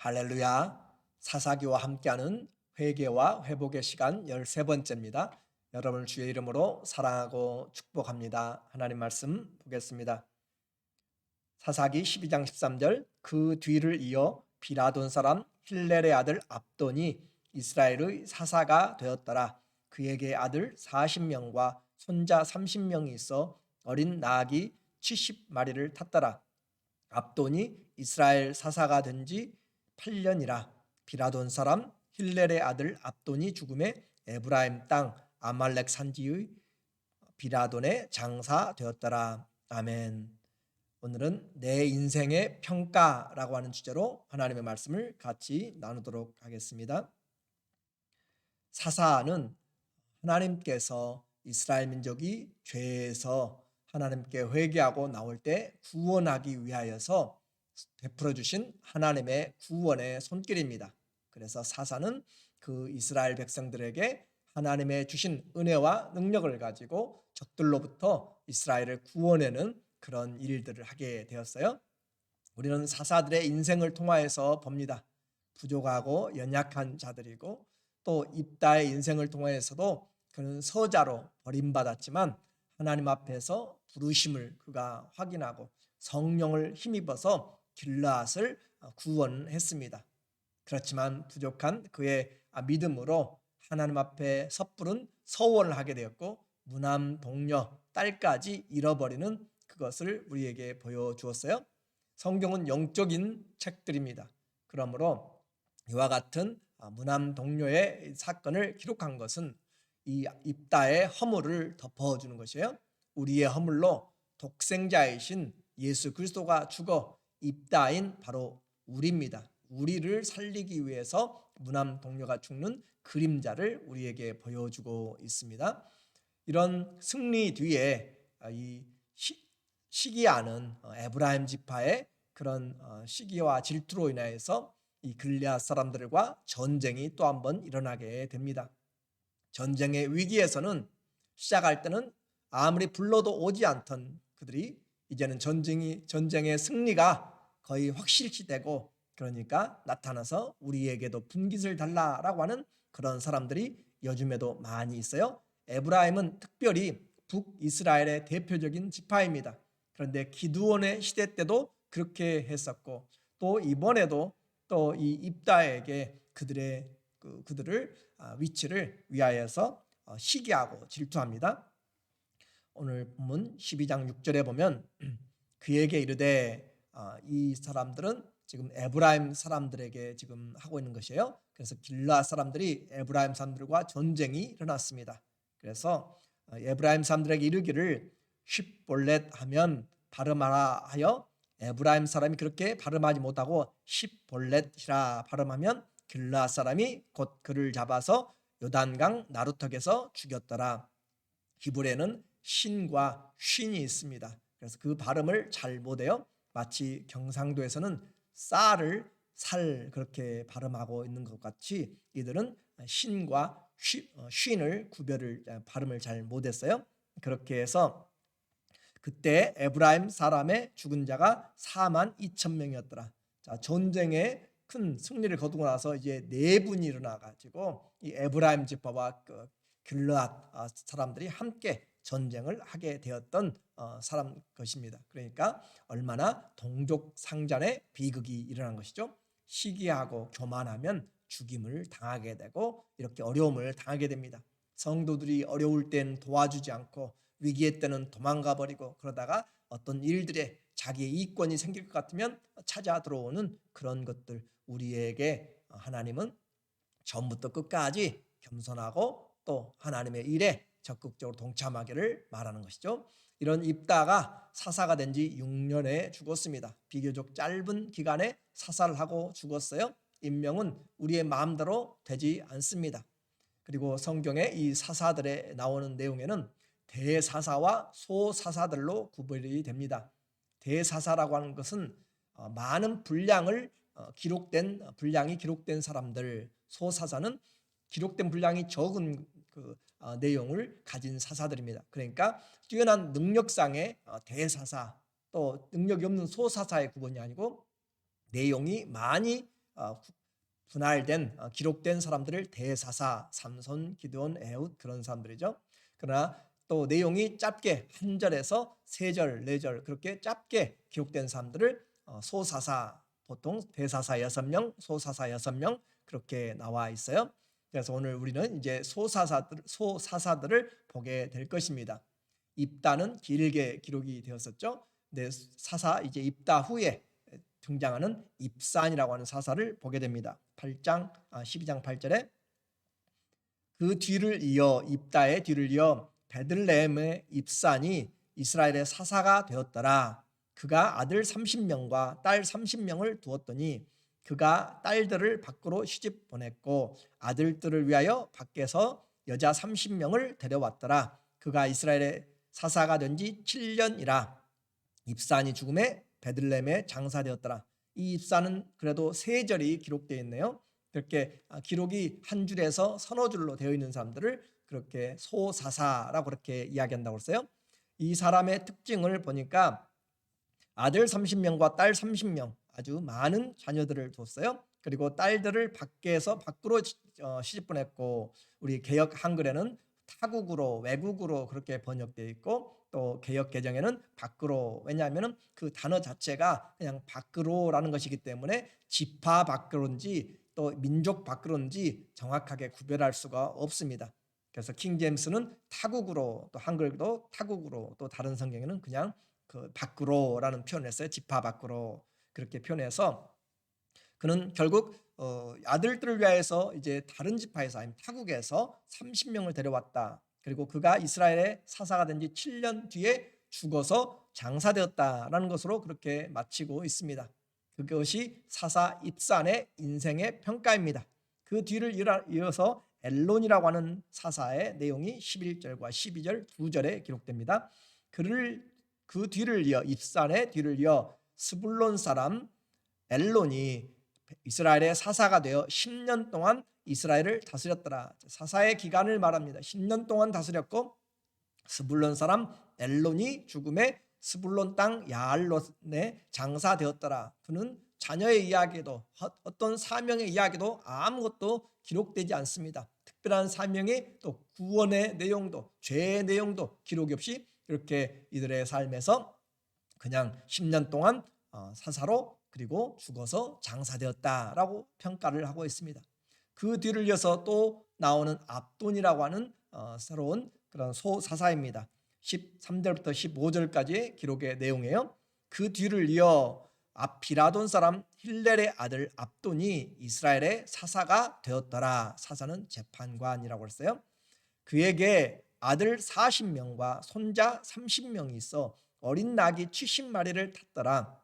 할렐루야. 사사기와 함께하는 회개와 회복의 시간 13번째입니다. 여러분을 주의 이름으로 사랑하고 축복합니다. 하나님 말씀 보겠습니다. 사사기 12장 13절 그 뒤를 이어 비라돈 사람 힐렐의 아들 압돈이 이스라엘의 사사가 되었더라. 그에게 아들 40명과 손자 30명이 있어 어린 나귀 70마리를 탔더라. 압돈이 이스라엘 사사가 된 지 8년이라. 비라돈 사람 힐렐의 아들 압돈이 죽음에 에브라임 땅 아말렉 산지의 비라돈에 장사되었더라. 아멘. 오늘은 내 인생의 평가라고 하는 주제로 하나님의 말씀을 같이 나누도록 하겠습니다. 사사는 하나님께서 이스라엘 민족이 죄에서 하나님께 회개하고 나올 때 구원하기 위하여서 베풀어 주신 하나님의 구원의 손길입니다. 그래서 사사는 그 이스라엘 백성들에게 하나님의 주신 은혜와 능력을 가지고 적들로부터 이스라엘을 구원하는 그런 일들을 하게 되었어요. 우리는 사사들의 인생을 통하여서 봅니다. 부족하고 연약한 자들이고 또 입다의 인생을 통하여서도 그는 서자로 버림받았지만 하나님 앞에서 부르심을 그가 확인하고 성령을 힘입어서 길르앗을 구원했습니다. 그렇지만 부족한 그의 믿음으로 하나님 앞에 섣부른 서원을 하게 되었고 무남 동녀 딸까지 잃어버리는 그것을 우리에게 보여주었어요. 성경은 영적인 책들입니다. 그러므로 이와 같은 무남 동료의 사건을 기록한 것은 이 입다의 허물을 덮어주는 것이에요. 우리의 허물로 독생자이신 예수 그리스도가 죽어 입다인 바로 우리입니다. 우리를 살리기 위해서 무남 동료가 죽는 그림자를 우리에게 보여주고 있습니다. 이런 승리 뒤에 이 시기하는 에브라임 지파의 그런 시기와 질투로 인하여서 이 길르앗 사람들과 전쟁이 또 한 번 일어나게 됩니다. 전쟁의 위기에서는 시작할 때는 아무리 불러도 오지 않던 그들이 이제는 전쟁의 승리가 거의 확실시 되고 그러니까 나타나서 우리에게도 분깃을 달라라고 하는 그런 사람들이 요즘에도 많이 있어요. 에브라임은 특별히 북이스라엘의 대표적인 지파입니다. 그런데 기드온의 시대 때도 그렇게 했었고 또 이번에도 또 이 입다에게 그들을 위치를 위하여서 시기하고 질투합니다. 오늘 본문 12장 6절에 보면 그에게 이르되 이 사람들은 지금 에브라임 사람들에게 지금 하고 있는 것이에요. 그래서 길르앗 사람들이 에브라임 사람들과 전쟁이 일어났습니다. 그래서 에브라임 사람들에게 이르기를 십볼렛 하면 발음하라 하여 에브라임 사람이 그렇게 발음하지 못하고 십볼렛이라 발음하면 길르앗 사람이 곧 그를 잡아서 요단강 나루턱에서 죽였더라. 히브리에는 신과 쉰이 있습니다. 그래서 그 발음을 잘 못해요. 마치 경상도에서는 쌀을 살 그렇게 발음하고 있는 것 같이 이들은 신과 쉰을 발음을 잘 못했어요. 그렇게 해서 그때 에브라임 사람의 죽은 자가 4만 2천 명이었더라. 자, 전쟁에 큰 승리를 거두고 나서 이제 내분이 일어나 가지고 이 에브라임 지파와 그 길르앗 사람들이 함께 전쟁을 하게 되었던 사람 것입니다. 그러니까 얼마나 동족 상잔의 비극이 일어난 것이죠. 시기하고 교만하면 죽임을 당하게 되고 이렇게 어려움을 당하게 됩니다. 성도들이 어려울 땐 도와주지 않고 위기의 때는 도망가 버리고 그러다가 어떤 일들에 자기의 이권이 생길 것 같으면 찾아 들어오는 그런 것들 우리에게 하나님은 처음부터 끝까지 겸손하고 또 하나님의 일에 적극적으로 동참하기를 말하는 것이죠. 이런 입다가 사사가 된 지 6년에 죽었습니다. 비교적 짧은 기간에 사사를 하고 죽었어요. 인명은 우리의 마음대로 되지 않습니다. 그리고 성경에 이 사사들에 나오는 내용에는 대사사와 소사사들로 구별이 됩니다. 대사사라고 하는 것은 많은 분량이 기록된 사람들, 소사사는 기록된 분량이 적은 내용을 가진 사사들입니다. 그러니까 뛰어난 능력상의 대사사 또 능력이 없는 소사사의 구분이 아니고 내용이 많이 분할된 기록된 사람들을 대사사, 삼손, 기드온, 에훗 그런 사람들이죠. 그러나 또 내용이 짧게 한 절에서 세 절, 네 절 그렇게 짧게 기록된 사람들을 소사사, 보통 대사사 6명, 소사사 6명 그렇게 나와 있어요. 그래서 오늘 우리는 이제 소사사들을 보게 될 것입니다. 입다는 길게 기록이 되었었죠. 근데 사사 이제 입다 후에 등장하는 입산이라고 하는 사사를 보게 됩니다. 12장 8절에 그 뒤를 이어 입다의 뒤를 이어 베들레헴의 입산이 이스라엘의 사사가 되었더라. 그가 아들 30명과 딸 30명을 두었더니 그가 딸들을 밖으로 시집 보냈고 아들들을 위하여 밖에서 여자 30명을 데려왔더라. 그가 이스라엘의 사사가 된 지 7년이라. 입산이 죽음에 베들레헴에 장사되었더라. 이 입산은 그래도 세 절이 기록되어 있네요. 그렇게 기록이 한 줄에서 서너 줄로 되어 있는 사람들을 그렇게 소사사라고 그렇게 이야기한다고 했어요. 이 사람의 특징을 보니까 아들 30명과 딸 30명 아주 많은 자녀들을 뒀어요. 그리고 딸들을 밖으로 시집 보냈고 우리 개역 한글에는 타국으로 외국으로 그렇게 번역되어 있고 또 개역 개정에는 밖으로 왜냐하면 그 단어 자체가 그냥 밖으로라는 것이기 때문에 지파 밖으로인지 또 민족 밖으로인지 정확하게 구별할 수가 없습니다. 그래서 킹 제임스는 타국으로 또 한글도 타국으로 또 다른 성경에는 그냥 그 밖으로라는 표현을 했어요. 지파 밖으로 그렇게 표현해서 그는 결국 아들들을 위하여서 이제 다른 지파에서 아니면 타국에서 30명을 데려왔다. 그리고 그가 이스라엘의 사사가 된 지 7년 뒤에 죽어서 장사되었다라는 것으로 그렇게 마치고 있습니다. 그것이 사사 입산의 인생의 평가입니다. 그 뒤를 이어서 엘론이라고 하는 사사의 내용이 11절과 12절 두 절에 기록됩니다. 그 뒤를 이어 입산의 뒤를 이어 스불론 사람 엘론이 이스라엘의 사사가 되어 10년 동안 이스라엘을 다스렸더라. 사사의 기간을 말합니다. 10년 동안 다스렸고 스불론 사람 엘론이 죽음에 스불론 땅 야알롯에 장사되었더라. 그는 자녀의 이야기도 어떤 사명의 이야기도 아무것도 기록되지 않습니다. 특별한 사명의 또 구원의 내용도 죄의 내용도 기록이 없이 이렇게 이들의 삶에서 그냥 10년 동안 사사로 그리고 죽어서 장사되었다라고 평가를 하고 있습니다. 그 뒤를 이어서 또 나오는 압돈이라고 하는 새로운 그런 소사사입니다. 13절부터 15절까지의 기록의 내용이에요. 그 뒤를 이어 비라돈 사람 힐렐의 아들 압돈이 이스라엘의 사사가 되었더라. 사사는 재판관이라고 했어요. 그에게 아들 40명과 손자 30명이 있어 어린 낙이 70마리를 탔더라.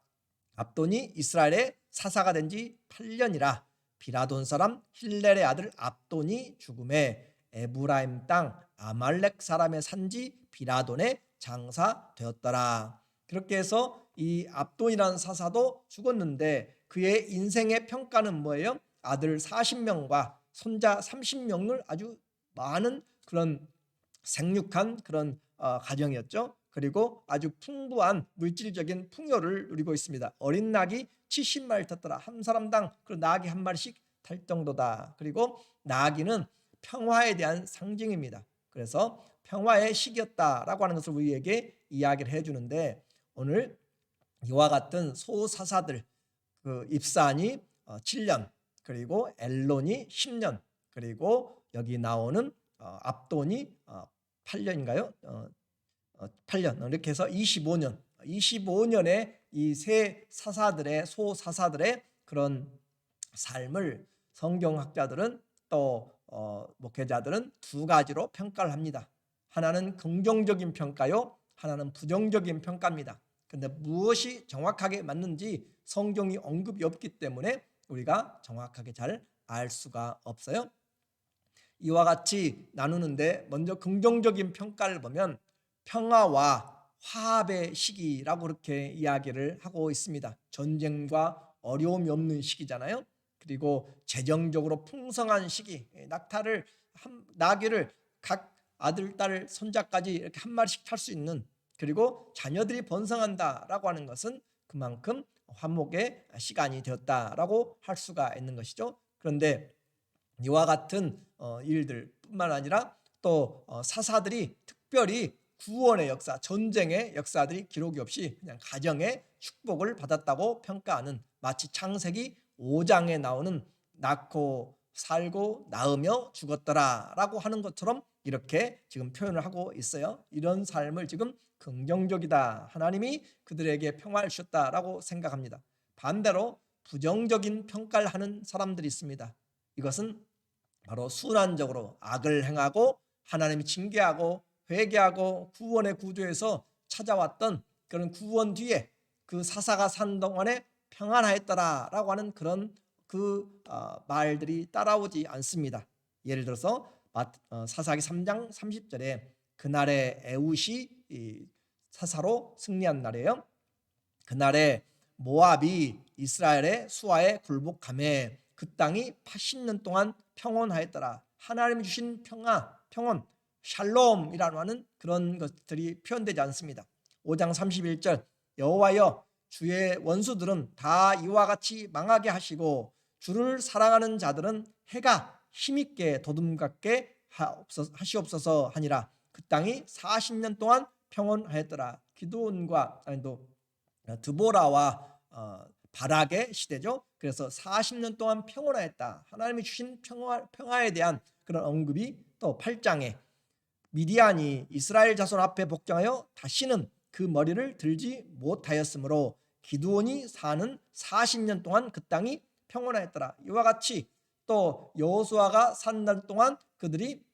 압돈이 이스라엘의 사사가 된 지 8년이라. 비라돈 사람 힐렐의 아들 압돈이 죽음에 에브라임 땅 아말렉 사람의 산지 비라돈에 장사되었더라. 그렇게 해서 이 압돈이라는 사사도 죽었는데 그의 인생의 평가는 뭐예요? 아들 40명과 손자 30명을 아주 많은 그런 생육한 그런 가정이었죠. 그리고 아주 풍부한 물질적인 풍요를 누리고 있습니다. 어린 낙이 70마리 탔더라. 한 사람당 그 낙이 한 마리씩 탈 정도다. 그리고 나귀는 평화에 대한 상징입니다. 그래서 평화의 시기였다라고 하는 것을 우리에게 이야기를 해주는데 오늘 이와 같은 소사사들 그 입산이 7년 그리고 엘론이 10년 그리고 여기 나오는 압돈이 8년인가요? 8년 이렇게 해서 25년의 이 세 사사들의 소사사들의 그런 삶을 성경학자들은 또 목회자들은 두 가지로 평가를 합니다. 하나는 긍정적인 평가요, 하나는 부정적인 평가입니다. 그런데 무엇이 정확하게 맞는지 성경이 언급이 없기 때문에 우리가 정확하게 잘 알 수가 없어요. 이와 같이 나누는데 먼저 긍정적인 평가를 보면 평화와 화합의 시기라고 그렇게 이야기를 하고 있습니다. 전쟁과 어려움이 없는 시기잖아요. 그리고 재정적으로 풍성한 시기, 나귀를 각 아들, 딸, 손자까지 이렇게 한 마리씩 탈 수 있는 그리고 자녀들이 번성한다라고 하는 것은 그만큼 화목의 시간이 되었다라고 할 수가 있는 것이죠. 그런데 이와 같은 일들뿐만 아니라 또 사사들이 특별히 구원의 역사, 전쟁의 역사들이 기록이 없이 그냥 가정의 축복을 받았다고 평가하는, 마치 창세기 5장에 나오는 낳고 살고 낳으며 죽었더라라고 하는 것처럼 이렇게 지금 표현을 하고 있어요. 이런 삶을 지금 긍정적이다, 하나님이 그들에게 평화를 주셨다라고 생각합니다. 반대로 부정적인 평가를 하는 사람들이 있습니다. 이것은 바로 순환적으로 악을 행하고 하나님이 징계하고 회개하고 구원의 구조에서 찾아왔던 그런 구원 뒤에 그 사사가 산 동안에 평안하였더라라고 하는 그런 말들이 따라오지 않습니다. 예를 들어서 사사기 3장 30절에 그날에 에웃이 사사로 승리한 날이에요. 그날에 모압이 이스라엘의 수하에 굴복하매 그 땅이 80년 동안 평온하였더라. 하나님이 주신 평온, 샬롬이라는 그런 것들이 표현되지 않습니다. 5장 31절 여호와여 주의 원수들은 다 이와 같이 망하게 하시고 주를 사랑하는 자들은 해가 힘있게 도둠갑게 하시옵소서 하니라. 그 땅이 40년 동안 평온하였더라. 기드온과 드보라와 바락의 시대죠. 그래서 40년 동안 평온하였다. 하나님이 주신 평화에 대한 그런 언급이 또 8장에 미디안이 이스라엘 자손 앞에 복종하여 다시는 그 머리를 들지 못하였으므로 기드온이 사는 40년 동안 그 땅이 평온하였더라. 이와 같이 또 여호수아가 산 날 동안 그들이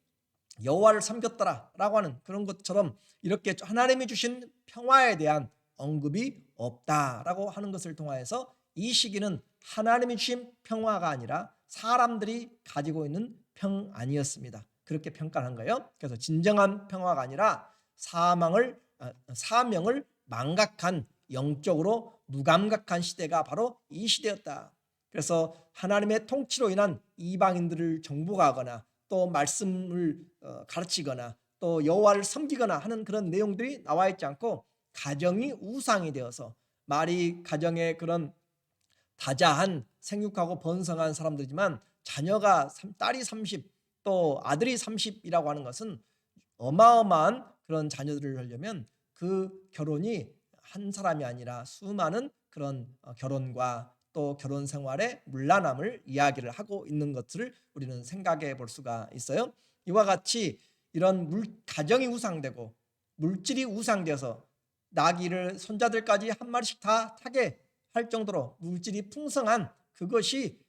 여호와를 섬겼더라라고 하는 그런 것처럼 이렇게 하나님이 주신 평화에 대한 언급이 없다라고 하는 것을 통하여서 이 시기는 하나님이 주신 평화가 아니라 사람들이 가지고 있는 평안이었습니다. 그렇게 평가한 거예요. 그래서 진정한 평화가 아니라 사명을 망각한, 영적으로 무감각한 시대가 바로 이 시대였다. 그래서 하나님의 통치로 인한 이방인들을 정복하거나 또 말씀을 가르치거나 또 여호와를 섬기거나 하는 그런 내용들이 나와 있지 않고 가정이 우상이 되어서, 말이 가정의 그런 다자한 생육하고 번성한 사람들이지만 자녀가 딸이 30, 또 아들이 30이라고 하는 것은 어마어마한 그런 자녀들을 하려면 그 결혼이 한 사람이 아니라 수많은 그런 결혼과 또 결혼 생활의 문란함을 이야기를 하고 있는 것들을 우리는 생각해 볼 수가 있어요. 이와 같이 이런 가정이 우상되고 물질이 우상되어서 나귀를 손자들까지 한 마리씩 다 타게 할 정도로 물질이 풍성한 그것이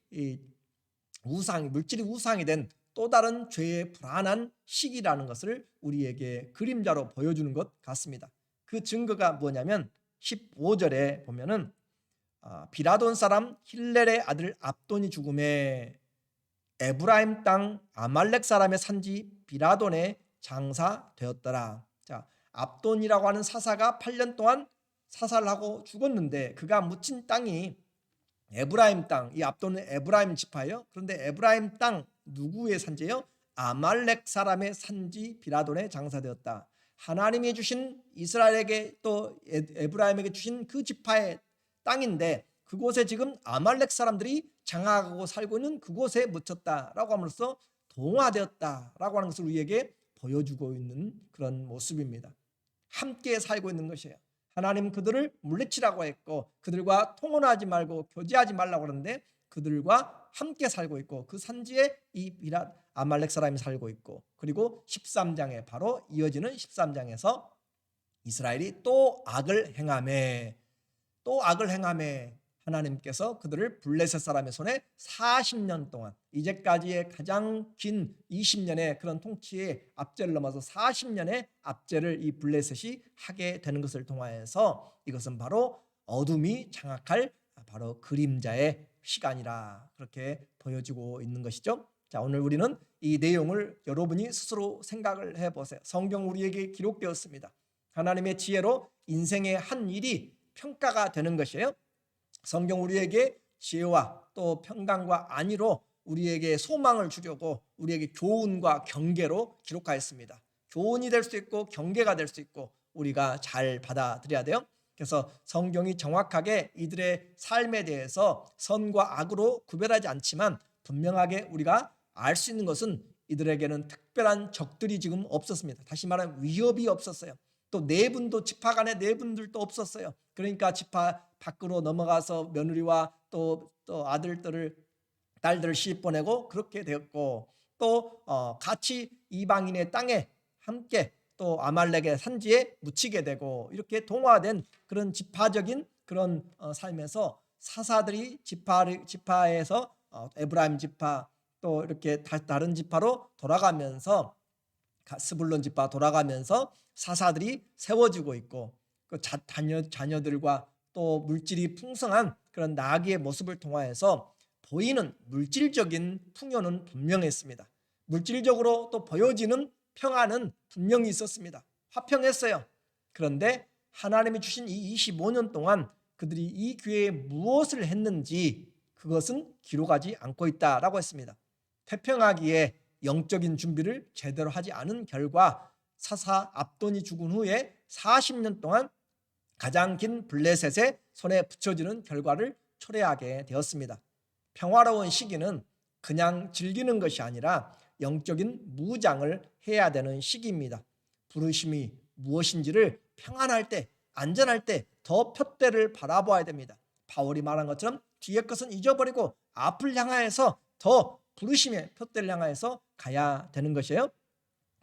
물질이 우상이 된 또 다른 죄의 불안한 시기라는 것을 우리에게 그림자로 보여주는 것 같습니다. 그 증거가 뭐냐면 15절에 보면은 비라돈 사람 힐렐의 아들 압돈이 죽음에 에브라임 땅 아말렉 사람의 산지 비라돈에 장사되었더라. 자, 압돈이라고 하는 사사가 8년 동안 사살을 하고 죽었는데 그가 묻힌 땅이 에브라임 땅, 이 압돈은 에브라임 지파예요. 그런데 에브라임 땅 누구의 산지예요? 아말렉 사람의 산지 비라돈에 장사되었다. 하나님이 주신 이스라엘에게 또 에브라임에게 주신 그 지파의 땅인데 그곳에 지금 아말렉 사람들이 장악하고 살고 있는 그곳에 묻혔다라고 함으로써 동화되었다라고 하는 것을 우리에게 보여주고 있는 그런 모습입니다. 함께 살고 있는 것이에요. 하나님 그들을 물리치라고 했고 그들과 통혼하지 말고 교제하지 말라고 하는데 그들과 함께 살고 있고 그 산지에 이 아말렉 사람이 살고 있고, 그리고 13장에 바로 이어지는 13장에서 이스라엘이 또 악을 행하매 하나님께서 그들을 블레셋 사람의 손에 40년 동안, 이제까지의 가장 긴 20년의 그런 통치의 압제를 넘어서 40년의 압제를 이 블레셋이 하게 되는 것을 통하여서 이것은 바로 어둠이 장악할 바로 그림자의 시간이라 그렇게 보여지고 있는 것이죠. 자, 오늘 우리는 이 내용을 여러분이 스스로 생각을 해보세요. 성경 우리에게 기록되었습니다. 하나님의 지혜로 인생의 한 일이 평가가 되는 것이에요. 성경 우리에게 지혜와 또 평강과 안위로 우리에게 소망을 주려고 우리에게 교훈과 경계로 기록하였습니다. 교훈이 될 수 있고 경계가 될 수 있고 우리가 잘 받아들여야 돼요. 그래서 성경이 정확하게 이들의 삶에 대해서 선과 악으로 구별하지 않지만 분명하게 우리가 알 수 있는 것은 이들에게는 특별한 적들이 지금 없었습니다. 다시 말하면 위협이 없었어요. 또 내분도 지파 간의 내분들도 없었어요. 그러니까 지파 밖으로 넘어가서 며느리와 또 아들들을 딸들을 시집 보내고 그렇게 되었고 또 같이 이방인의 땅에 함께 또 아말렉의 산지에 묻히게 되고 이렇게 동화된 그런 지파적인 그런 삶에서 사사들이 지파에서 에브라임 지파 또 이렇게 다른 지파로 돌아가면서 스불론 지파 돌아가면서 사사들이 세워지고 있고 그 자녀들과 또 물질이 풍성한 그런 나귀의 모습을 통하여서 보이는 물질적인 풍요는 분명했습니다. 물질적으로 또 보여지는 평안은 분명히 있었습니다. 화평했어요. 그런데 하나님이 주신 이 25년 동안 그들이 이 교회에 무엇을 했는지 그것은 기록하지 않고 있다라고 했습니다. 태평하기에 영적인 준비를 제대로 하지 않은 결과 사사 압돈이 죽은 후에 40년 동안 가장 긴 블레셋의 손에 붙여지는 결과를 초래하게 되었습니다. 평화로운 시기는 그냥 즐기는 것이 아니라 영적인 무장을 해야 되는 시기입니다. 부르심이 무엇인지를 평안할 때, 안전할 때 더 푯대를 바라보아야 됩니다. 바울이 말한 것처럼 뒤의 것은 잊어버리고 앞을 향하여서 더 부르심의 푯대를 향하여서 가야 되는 것이에요.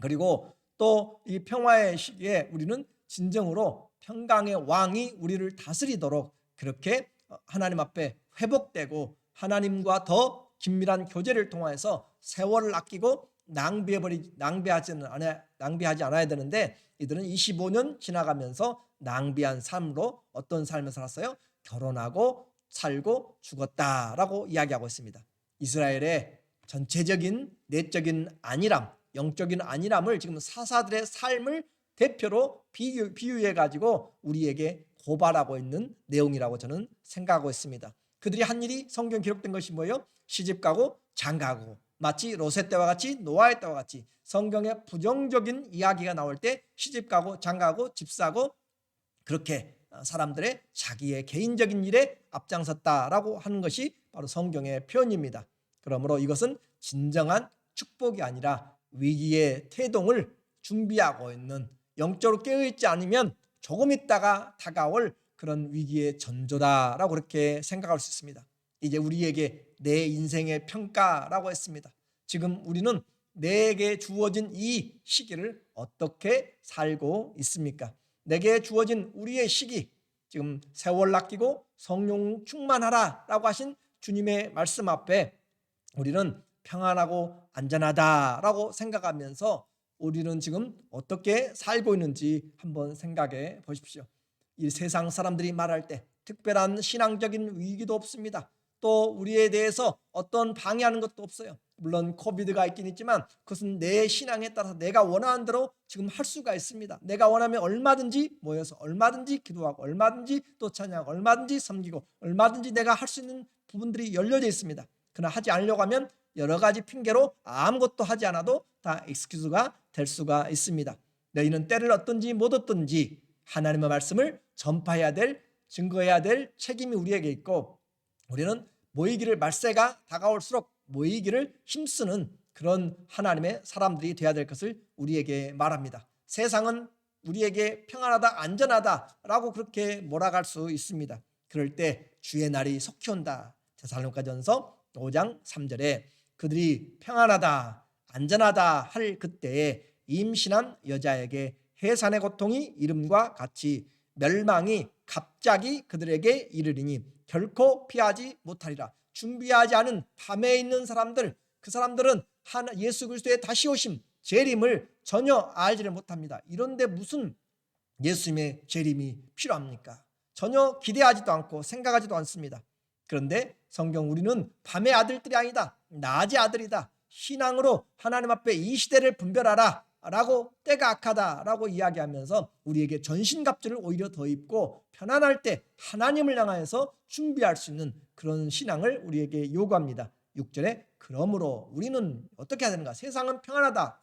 그리고 또 이 평화의 시기에 우리는 진정으로 평강의 왕이 우리를 다스리도록 그렇게 하나님 앞에 회복되고 하나님과 더 긴밀한 교제를 통해서 세월을 아끼고 낭비하지 않아야 되는데 이들은 25년 지나가면서 낭비한 삶으로 어떤 삶을 살았어요? 결혼하고 살고 죽었다라고 이야기하고 있습니다. 이스라엘의 전체적인 내적인 안일함, 영적인 안일함을 지금 사사들의 삶을 대표로 비유해 가지고 우리에게 고발하고 있는 내용이라고 저는 생각하고 있습니다. 그들이 한 일이 성경 기록된 것이 뭐예요? 시집가고 장가고 마치 롯의 때와 같이 노아의 때와 같이 성경에 부정적인 이야기가 나올 때 시집가고 장가고 집 사고 그렇게 사람들의 자기의 개인적인 일에 앞장섰다라고 하는 것이 바로 성경의 표현입니다. 그러므로 이것은 진정한 축복이 아니라 위기의 태동을 준비하고 있는 영적으로 깨어있지 않으면 조금 있다가 다가올 그런 위기의 전조다라고 그렇게 생각할 수 있습니다. 이제 우리에게 내 인생의 평가라고 했습니다. 지금 우리는 내게 주어진 이 시기를 어떻게 살고 있습니까? 내게 주어진 우리의 시기, 지금 세월 아끼고 성령 충만하라라고 하신 주님의 말씀 앞에 우리는 평안하고 안전하다라고 생각하면서 우리는 지금 어떻게 살고 있는지 한번 생각해 보십시오. 이 세상 사람들이 말할 때 특별한 신앙적인 위기도 없습니다. 또 우리에 대해서 어떤 방해하는 것도 없어요. 물론 코비드가 있긴 있지만 그것은 내 신앙에 따라서 내가 원하는 대로 지금 할 수가 있습니다. 내가 원하면 얼마든지 모여서 얼마든지 기도하고 얼마든지 또 찬양하고 얼마든지 섬기고 얼마든지 내가 할 수 있는 부분들이 열려져 있습니다. 그러나 하지 않으려고 하면 여러 가지 핑계로 아무것도 하지 않아도 다 익스큐즈가 될 수가 있습니다. 너희는 때를 얻든지 못 얻든지 하나님의 말씀을 전파해야 될, 증거해야 될 책임이 우리에게 있고 우리는 모이기를 말세가 다가올수록 모이기를 힘쓰는 그런 하나님의 사람들이 되어야 될 것을 우리에게 말합니다. 세상은 우리에게 평안하다 안전하다라고 그렇게 몰아갈 수 있습니다. 그럴 때 주의 날이 속히 온다. 데살로니가전서 5장 3절에 그들이 평안하다 안전하다 할 그때에 임신한 여자에게 해산의 고통이 이름과 같이 멸망이 갑자기 그들에게 이르리니 결코 피하지 못하리라. 준비하지 않은 밤에 있는 사람들, 그 사람들은 예수 그리스도의 다시 오심 재림을 전혀 알지를 못합니다. 이런데 무슨 예수님의 재림이 필요합니까? 전혀 기대하지도 않고 생각하지도 않습니다. 그런데 성경 우리는 밤의 아들들이 아니다, 낮의 아들이다. 신앙으로 하나님 앞에 이 시대를 분별하라 라고 때가 악하다라고 이야기하면서 우리에게 전신갑주를 오히려 더 입고 편안할 때 하나님을 향하여서 준비할 수 있는 그런 신앙을 우리에게 요구합니다. 6절에 그러므로 우리는 어떻게 해야 되는가? 세상은 평안하다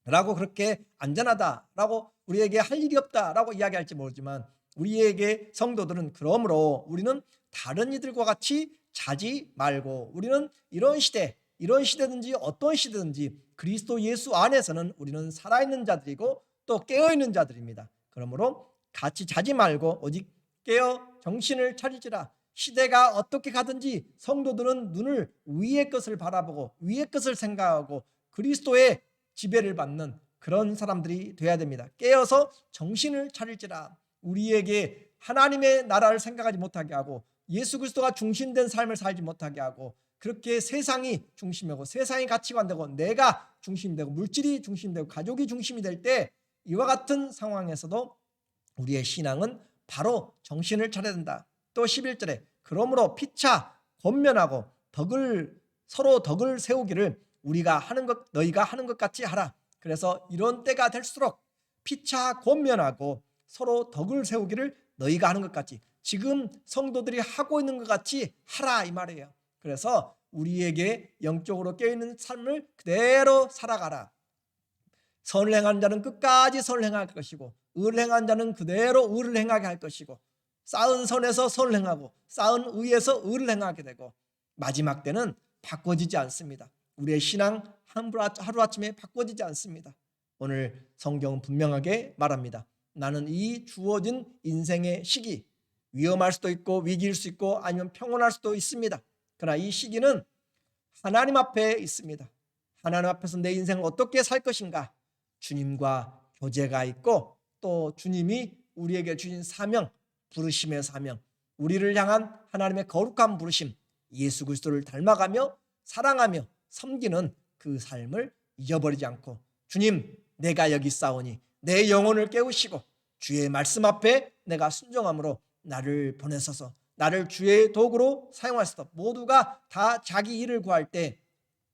라고 그렇게 안전하다 라고 우리에게 할 일이 없다 라고 이야기할지 모르지만 우리에게 성도들은 그러므로 우리는 다른 이들과 같이 자지 말고 우리는 이런 시대든지 어떤 시대든지 그리스도 예수 안에서는 우리는 살아있는 자들이고 또 깨어있는 자들입니다. 그러므로 같이 자지 말고 오직 깨어 정신을 차리지라. 시대가 어떻게 가든지 성도들은 눈을 위의 것을 바라보고 위의 것을 생각하고 그리스도의 지배를 받는 그런 사람들이 돼야 됩니다. 깨어서 정신을 차릴지라. 우리에게 하나님의 나라를 생각하지 못하게 하고 예수 그리스도가 중심된 삶을 살지 못하게 하고 그렇게 세상이 중심이고 세상의 가치관 되고 내가 중심이 되고 물질이 중심이 되고 가족이 중심이 될 때 이와 같은 상황에서도 우리의 신앙은 바로 정신을 차려야 된다. 또 11절에 그러므로 피차 권면하고 서로 덕을 세우기를 우리가 하는 것 너희가 하는 것 같이 하라. 그래서 이런 때가 될수록 피차 권면하고 서로 덕을 세우기를 너희가 하는 것 같이 지금 성도들이 하고 있는 것 같이 하라 이 말이에요. 그래서 우리에게 영적으로 깨어있는 삶을 그대로 살아가라. 선을 행하는 자는 끝까지 선을 행할 것이고 의를 행하는 자는 그대로 의를 행하게 할 것이고 쌓은 선에서 선을 행하고 쌓은 의에서 의를 행하게 되고 마지막 때는 바꿔지지 않습니다. 우리의 신앙 하루아침에 바꿔지지 않습니다. 오늘 성경은 분명하게 말합니다. 나는 이 주어진 인생의 시기 위험할 수도 있고 위기일 수 있고 아니면 평온할 수도 있습니다. 그러나 이 시기는 하나님 앞에 있습니다. 하나님 앞에서 내 인생을 어떻게 살 것인가 주님과 교제가 있고 또 주님이 우리에게 주신 사명 부르심의 사명 우리를 향한 하나님의 거룩한 부르심 예수 그리스도를 닮아가며 사랑하며 섬기는 그 삶을 잊어버리지 않고 주님 내가 여기 있사오니 내 영혼을 깨우시고 주의 말씀 앞에 내가 순종함으로 나를 보내소서 나를 주의 도구로 사용하소서. 모두가 다 자기 일을 구할 때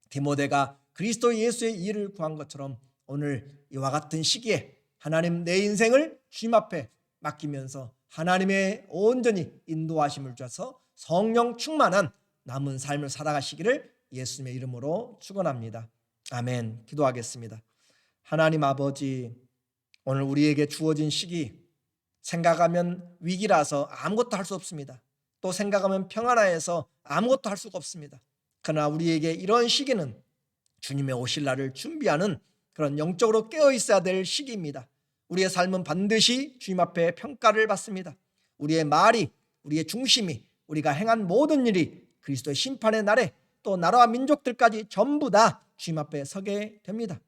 디모데가 그리스도 예수의 일을 구한 것처럼 오늘 이와 같은 시기에 하나님 내 인생을 주님 앞에 맡기면서 하나님의 온전히 인도하심을 주셔서 성령 충만한 남은 삶을 살아가시기를 예수님의 이름으로 축원합니다. 아멘. 기도하겠습니다. 하나님 아버지 오늘 우리에게 주어진 시기 생각하면 위기라서 아무것도 할 수 없습니다. 또 생각하면 평안하여서 아무것도 할 수가 없습니다. 그러나 우리에게 이런 시기는 주님의 오실 날을 준비하는 그런 영적으로 깨어 있어야 될 시기입니다. 우리의 삶은 반드시 주님 앞에 평가를 받습니다. 우리의 말이 우리의 중심이 우리가 행한 모든 일이 그리스도의 심판의 날에 또 나라와 민족들까지 전부 다 주님 앞에 서게 됩니다.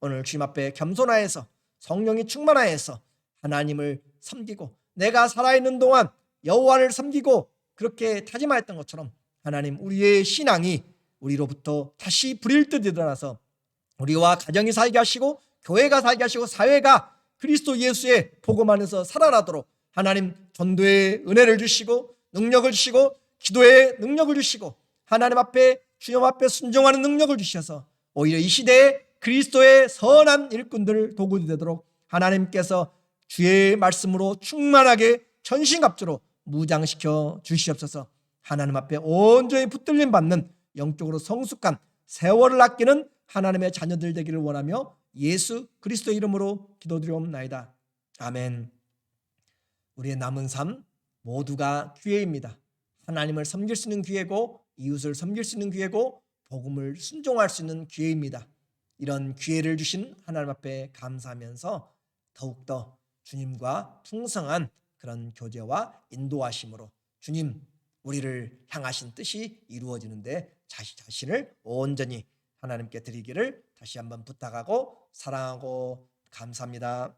오늘 주님 앞에 겸손하여서 성령이 충만하여서 하나님을 섬기고 내가 살아있는 동안 여호와를 섬기고 그렇게 다짐하였던 것처럼 하나님 우리의 신앙이 우리로부터 다시 불일 듯 일어나서 우리와 가정이 살게 하시고 교회가 살게 하시고 사회가 그리스도 예수의 복음 안에서 살아나도록 하나님 전도의 은혜를 주시고 능력을 주시고 기도의 능력을 주시고 하나님 앞에 주님 앞에 순종하는 능력을 주셔서 오히려 이 시대에 그리스도의 선한 일꾼들 도구가 되도록 하나님께서 주의 말씀으로 충만하게 전신갑주로 무장시켜 주시옵소서. 하나님 앞에 온전히 붙들림 받는 영적으로 성숙한 세월을 아끼는 하나님의 자녀들 되기를 원하며 예수 그리스도 이름으로 기도드리옵나이다. 아멘. 우리의 남은 삶 모두가 기회입니다. 하나님을 섬길 수 있는 기회고 이웃을 섬길 수 있는 기회고 복음을 순종할 수 있는 기회입니다. 이런 기회를 주신 하나님 앞에 감사하면서 더욱더 주님과 풍성한 그런 교제와 인도하심으로 주님 우리를 향하신 뜻이 이루어지는데 자신을 온전히 하나님께 드리기를 다시 한번 부탁하고 사랑하고 감사합니다.